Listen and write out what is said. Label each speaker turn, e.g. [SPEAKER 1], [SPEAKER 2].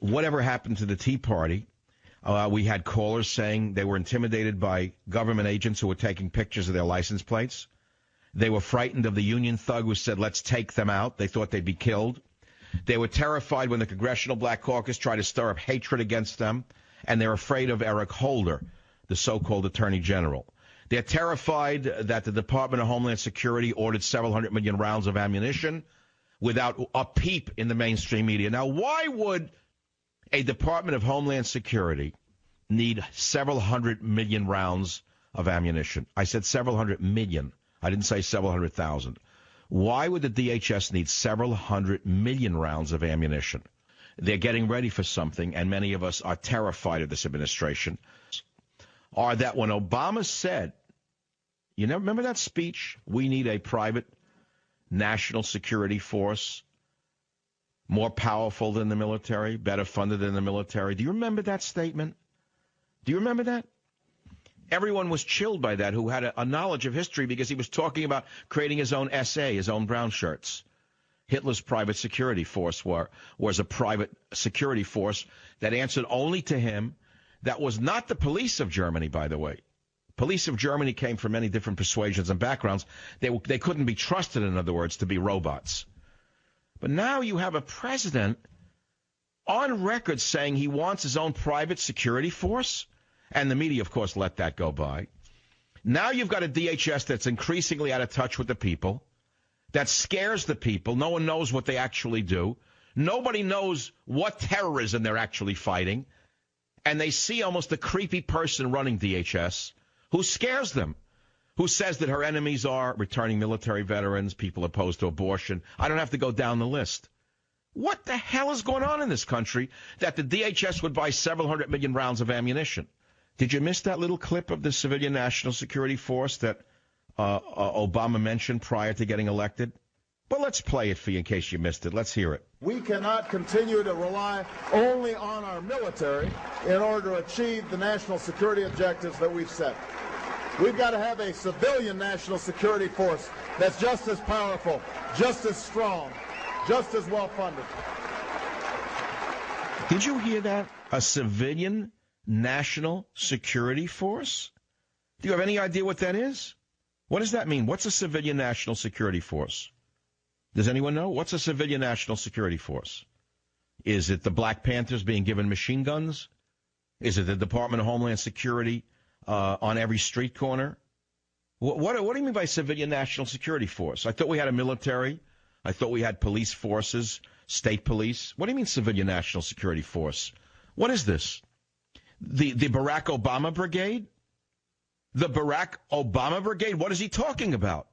[SPEAKER 1] whatever happened to the Tea Party? We had callers saying they were intimidated by government agents who were taking pictures of their license plates. They were frightened of the union thug who said, let's take them out. They thought they'd be killed. They were terrified when the Congressional Black Caucus tried to stir up hatred against them. And they're afraid of Eric Holder, the so-called Attorney General. They're terrified that the Department of Homeland Security ordered several hundred million rounds of ammunition without a peep in the mainstream media. Now, why would a Department of Homeland Security need several hundred million rounds of ammunition? I said several hundred million. I didn't say several hundred thousand. Why would the DHS need several hundred million rounds of ammunition? They're getting ready for something, and many of us are terrified of this administration. Are that when Obama said, you never remember that speech? We need a private national security force, more powerful than the military, better funded than the military. Do you remember that statement? Do you remember that? Everyone was chilled by that who had a knowledge of history because he was talking about creating his own SA, his own brown shirts. Hitler's private security force was a private security force that answered only to him. That was not the police of Germany, by the way. Police of Germany came from many different persuasions and backgrounds. They couldn't be trusted, in other words, to be robots. But now you have a president on record saying he wants his own private security force, and the media, of course, let that go by. Now you've got a DHS that's increasingly out of touch with the people, that scares the people. No one knows what they actually do. Nobody knows what terrorism they're actually fighting. And they see almost a creepy person running DHS who scares them, who says that her enemies are returning military veterans, people opposed to abortion. I don't have to go down the list. What the hell is going on in this country that the DHS would buy several hundred million rounds of ammunition? Did you miss that little clip of the Civilian National Security Force that Obama mentioned prior to getting elected? Well, let's play it for you in case you missed it. Let's hear it.
[SPEAKER 2] We cannot continue to rely only on our military in order to achieve the national security objectives that we've set. We've got to have a civilian national security force that's just as powerful, just as strong, just as well funded.
[SPEAKER 1] Did you hear that? A civilian national security force? Do you have any idea what that is? What does that mean? What's a civilian national security force? Does anyone know? What's a civilian national security force? Is it the Black Panthers being given machine guns? Is it the Department of Homeland Security on every street corner? What do you mean by civilian national security force? I thought we had a military. I thought we had police forces, state police. What do you mean civilian national security force? What is this? The Barack Obama Brigade? The Barack Obama Brigade? What is he talking about?